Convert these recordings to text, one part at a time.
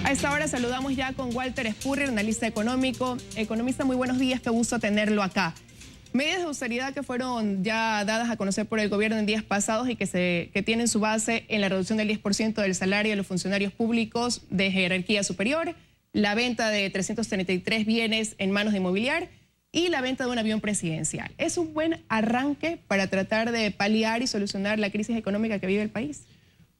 A esta hora saludamos ya con Walter Spurrier, analista económico. Economista, muy buenos días, qué gusto tenerlo acá. Medidas de austeridad que fueron ya dadas a conocer por el gobierno en días pasados y que tienen su base en la reducción del 10% del salario de los funcionarios públicos de jerarquía superior, la venta de 333 bienes en manos de Inmobiliar y la venta de un avión presidencial. ¿Es un buen arranque para tratar de paliar y solucionar la crisis económica que vive el país?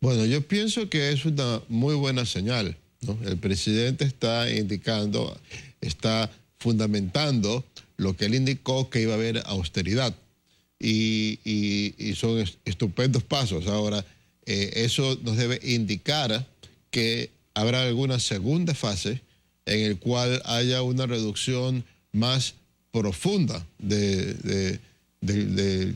Bueno, yo pienso que es una muy buena señal, ¿no? El presidente está indicando, está fundamentando lo que él indicó, que iba a haber austeridad. Y son estupendos pasos. Ahora, eso nos debe indicar que habrá alguna segunda fase en el cual haya una reducción más profunda del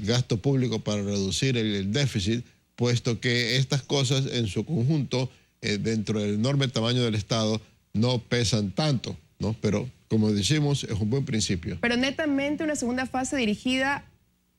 gasto público para reducir el déficit, puesto que estas cosas en su conjunto, dentro del enorme tamaño del Estado, no pesan tanto, ¿no? Pero, como decimos, es un buen principio. Pero netamente una segunda fase dirigida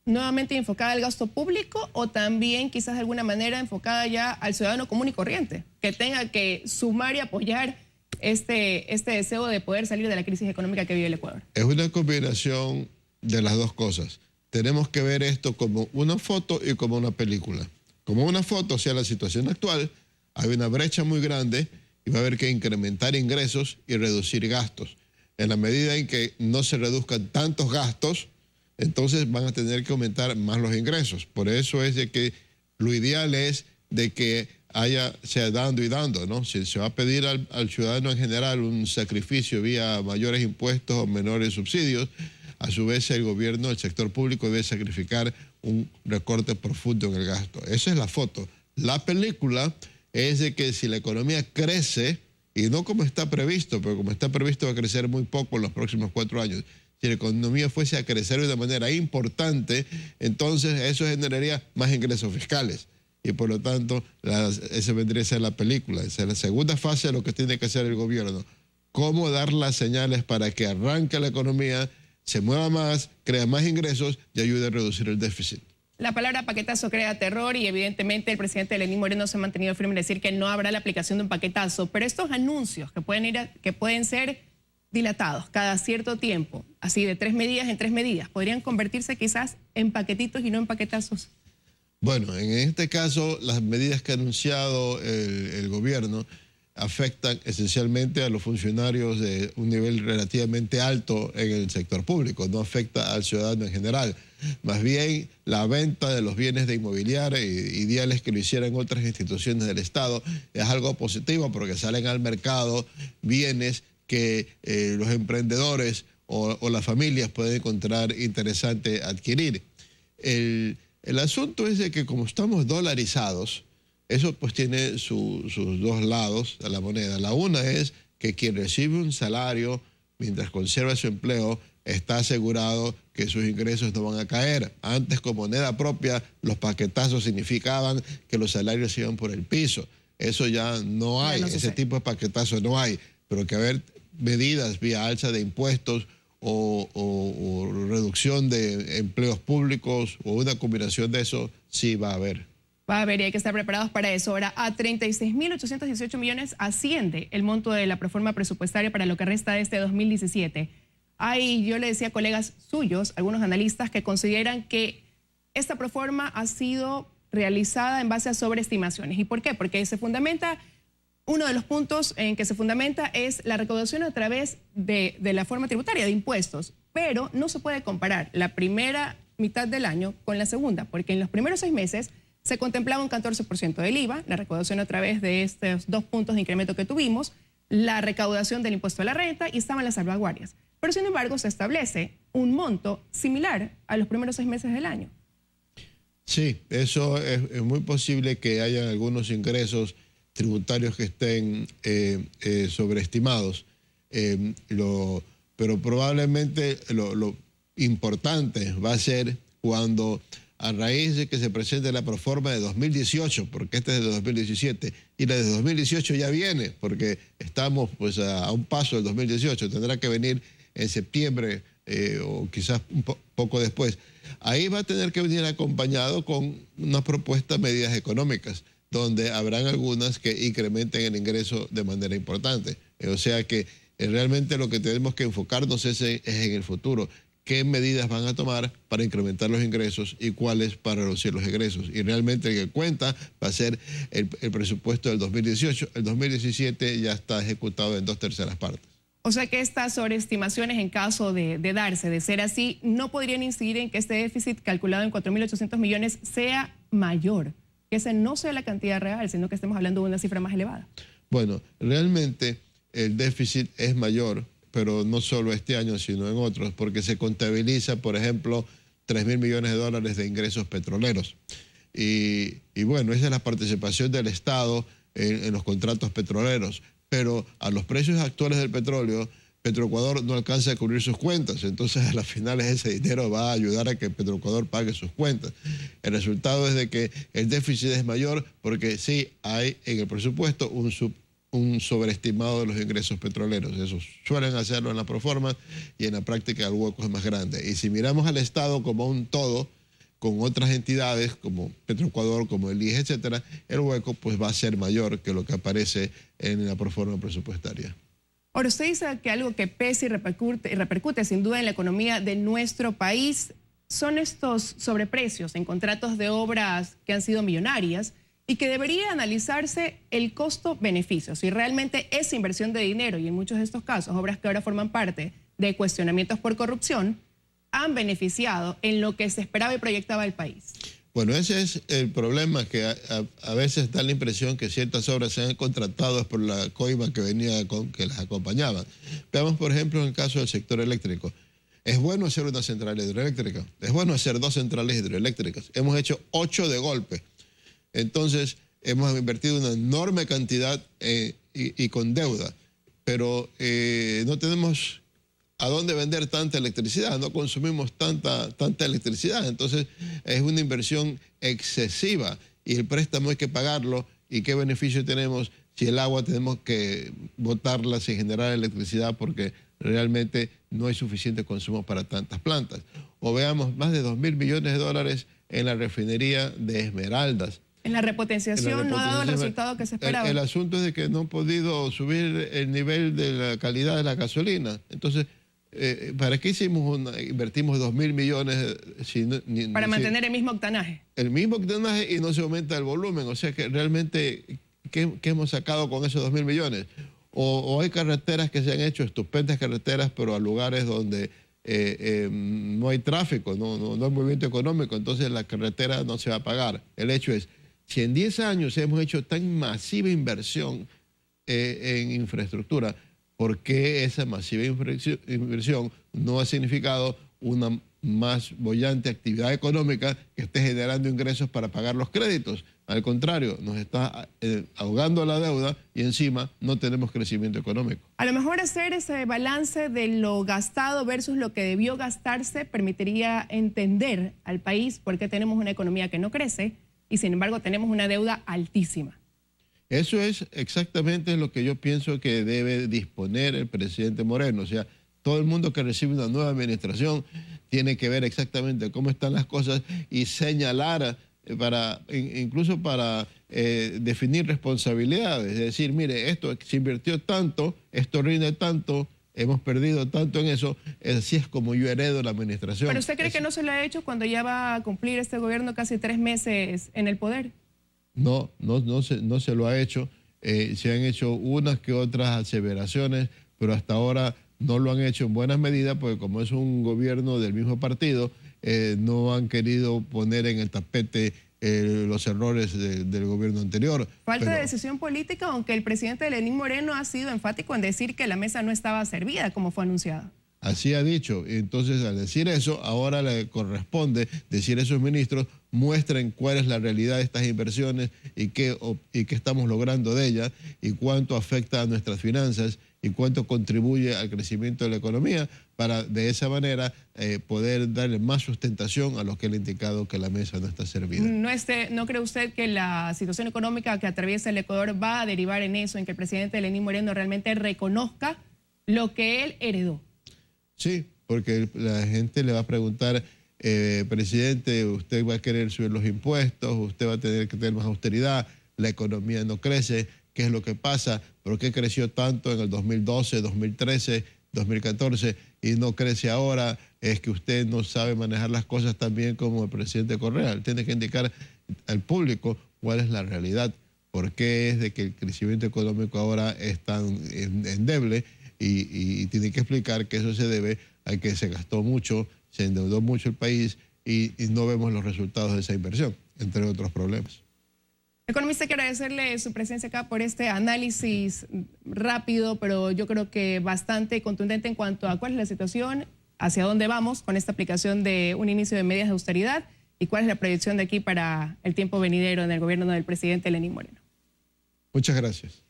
nuevamente enfocada al gasto público, o también quizás de alguna manera enfocada ya al ciudadano común y corriente, que tenga que sumar y apoyar este deseo de poder salir de la crisis económica que vive el Ecuador. Es una combinación de las dos cosas. Tenemos que ver esto como una foto y como una película. Como una foto, o sea, la situación actual, hay una brecha muy grande y va a haber que incrementar ingresos y reducir gastos. En la medida en que no se reduzcan tantos gastos, entonces van a tener que aumentar más los ingresos. Por eso es de que lo ideal es de que sea dando y dando, ¿no? Si se va a pedir al ciudadano en general un sacrificio vía mayores impuestos o menores subsidios, a su vez el gobierno, el sector público debe sacrificar un recorte profundo en el gasto. Esa es la foto. La película es de que si la economía crece, y no como está previsto, pero como está previsto va a crecer muy poco en los próximos 4 años, si la economía fuese a crecer de una manera importante, entonces eso generaría más ingresos fiscales. Y por lo tanto, esa vendría a ser la película. Esa es la segunda fase de lo que tiene que hacer el gobierno. Cómo dar las señales para que arranque la economía, se mueva más, crea más ingresos y ayude a reducir el déficit. La palabra paquetazo crea terror y evidentemente el presidente Lenín Moreno se ha mantenido firme en decir que no habrá la aplicación de un paquetazo, pero estos anuncios que pueden ser dilatados cada cierto tiempo, así de 3 medidas en 3 medidas, podrían convertirse quizás en paquetitos y no en paquetazos. Bueno, en este caso las medidas que ha anunciado el gobierno afectan esencialmente a los funcionarios de un nivel relativamente alto en el sector público, no afecta al ciudadano en general. Más bien, la venta de los bienes de Inmobiliar, ideales que lo hicieran otras instituciones del Estado, es algo positivo porque salen al mercado bienes que los emprendedores o las familias pueden encontrar interesante adquirir. El asunto es de que como estamos dolarizados, eso pues tiene sus dos lados de la moneda. La una es que quien recibe un salario mientras conserva su empleo está asegurado que sus ingresos no van a caer. Antes, con moneda propia, los paquetazos significaban que los salarios iban por el piso. Eso ya no hay, ese tipo de paquetazos no hay, pero que haber medidas vía alza de impuestos o reducción de empleos públicos o una combinación de eso, sí va a haber. Va a haber y hay que estar preparados para eso. Ahora, a 36.818 millones asciende el monto de la proforma presupuestaria para lo que resta de este 2017. Yo le decía a colegas suyos, algunos analistas, que consideran que esta proforma ha sido realizada en base a sobreestimaciones. ¿Y por qué? Porque uno de los puntos en que se fundamenta es la recaudación a través de la forma tributaria, de impuestos. Pero no se puede comparar la primera mitad del año con la segunda, porque en los primeros 6 meses se contemplaba un 14% del IVA, la recaudación a través de estos 2 puntos de incremento que tuvimos, la recaudación del impuesto a la renta y estaban las salvaguardias. Pero sin embargo se establece un monto similar a los primeros 6 meses del año. Sí, eso es muy posible que haya algunos ingresos tributarios que estén sobreestimados, pero probablemente lo importante va a ser cuando, a raíz de que se presente la proforma de 2018, porque esta es de 2017, y la de 2018 ya viene, porque estamos pues a un paso del 2018, tendrá que venir en septiembre o quizás un poco después. Ahí va a tener que venir acompañado con una propuesta de medidas económicas. donde habrán algunas que incrementen el ingreso de manera importante. O sea que realmente lo que tenemos que enfocarnos es en el futuro. ¿Qué medidas van a tomar para incrementar los ingresos y cuáles para reducir los egresos? Y realmente el que cuenta va a ser el presupuesto del 2018. El 2017 ya está ejecutado en 2/3 partes. O sea que estas sobreestimaciones, en caso de darse, de ser así, no podrían incidir en que este déficit calculado en 4.800 millones sea mayor, que esa no sea la cantidad real, sino que estemos hablando de una cifra más elevada. Bueno, realmente el déficit es mayor, pero no solo este año, sino en otros, porque se contabiliza, por ejemplo, 3.000 millones de dólares de ingresos petroleros. Y bueno, esa es la participación del Estado en los contratos petroleros. Pero a los precios actuales del petróleo, Petroecuador no alcanza a cubrir sus cuentas. Entonces, a las finales, ese dinero va a ayudar a que Petroecuador pague sus cuentas. El resultado es de que el déficit es mayor porque sí hay en el presupuesto un sobreestimado de los ingresos petroleros. Eso suelen hacerlo en la proforma y en la práctica el hueco es más grande. Y si miramos al Estado como un todo, con otras entidades como Petroecuador, como el IES, etcétera, el hueco pues va a ser mayor que lo que aparece en la proforma presupuestaria. Ahora, usted dice que algo que pesa y repercute sin duda en la economía de nuestro país son estos sobreprecios en contratos de obras que han sido millonarias y que debería analizarse el costo-beneficio, si realmente esa inversión de dinero, y en muchos de estos casos, obras que ahora forman parte de cuestionamientos por corrupción, han beneficiado en lo que se esperaba y proyectaba el país. Bueno, ese es el problema, que a veces da la impresión que ciertas obras se han contratado por la coima que que las acompañaban. Veamos, por ejemplo, en el caso del sector eléctrico. Es bueno hacer una central hidroeléctrica, es bueno hacer 2 centrales hidroeléctricas. Hemos hecho 8 de golpe. Entonces, hemos invertido una enorme cantidad y con deuda, pero no tenemos a dónde vender tanta electricidad, no consumimos tanta electricidad, entonces es una inversión excesiva y el préstamo hay que pagarlo. ¿Y qué beneficio tenemos si el agua tenemos que botarla sin generar electricidad porque realmente no hay suficiente consumo para tantas plantas? O veamos, más de 2.000 millones de dólares en la refinería de Esmeraldas. En la repotenciación no ha dado el resultado que se esperaba. El asunto es de que no han podido subir el nivel de la calidad de la gasolina. Entonces, ¿para qué invertimos 2.000 millones? Para mantener el mismo octanaje. El mismo octanaje y no se aumenta el volumen. O sea que realmente, ¿qué hemos sacado con esos 2.000 millones? O hay carreteras que se han hecho, estupendas carreteras, pero a lugares donde no hay tráfico, no hay movimiento económico, entonces la carretera no se va a pagar. El hecho es, si en 10 años hemos hecho tan masiva inversión en infraestructura, ¿por qué esa masiva inversión no ha significado una más bollante actividad económica que esté generando ingresos para pagar los créditos? Al contrario, nos está ahogando la deuda y encima no tenemos crecimiento económico. A lo mejor hacer ese balance de lo gastado versus lo que debió gastarse permitiría entender al país por qué tenemos una economía que no crece y sin embargo tenemos una deuda altísima. Eso es exactamente lo que yo pienso que debe disponer el presidente Moreno. O sea, todo el mundo que recibe una nueva administración tiene que ver exactamente cómo están las cosas y señalar, incluso para definir responsabilidades. Es decir, mire, esto se invirtió tanto, esto rinde tanto, hemos perdido tanto en eso, así es como yo heredo la administración. ¿Pero usted cree que no se lo ha hecho cuando ya va a cumplir este gobierno casi 3 meses en el poder? No se lo ha hecho. Se han hecho unas que otras aseveraciones, pero hasta ahora no lo han hecho en buena medida, porque como es un gobierno del mismo partido, no han querido poner en el tapete los errores del gobierno anterior. Falta de decisión política, aunque el presidente Lenín Moreno ha sido enfático en decir que la mesa no estaba servida, como fue anunciado. Así ha dicho. Entonces, al decir eso, ahora le corresponde decir a esos ministros, muestren cuál es la realidad de estas inversiones y qué estamos logrando de ellas y cuánto afecta a nuestras finanzas y cuánto contribuye al crecimiento de la economía, para de esa manera poder darle más sustentación a lo que le ha indicado que la mesa no está servida. ¿No cree usted que la situación económica que atraviesa el Ecuador va a derivar en eso, en que el presidente Lenín Moreno realmente reconozca lo que él heredó? Sí, porque la gente le va a preguntar, presidente, usted va a querer subir los impuestos, usted va a tener que tener más austeridad, la economía no crece, qué es lo que pasa, por qué creció tanto en el 2012, 2013, 2014 y no crece ahora. Es que usted no sabe manejar las cosas tan bien como el presidente Correa. Él tiene que indicar al público cuál es la realidad, por qué es de que el crecimiento económico ahora es tan endeble y tiene que explicar que eso se debe a que se gastó mucho, se endeudó mucho el país y no vemos los resultados de esa inversión, entre otros problemas. Economista, quiero agradecerle su presencia acá por este análisis rápido, pero yo creo que bastante contundente en cuanto a cuál es la situación, hacia dónde vamos con esta aplicación de un inicio de medidas de austeridad y cuál es la proyección de aquí para el tiempo venidero en el gobierno del presidente Lenín Moreno. Muchas gracias.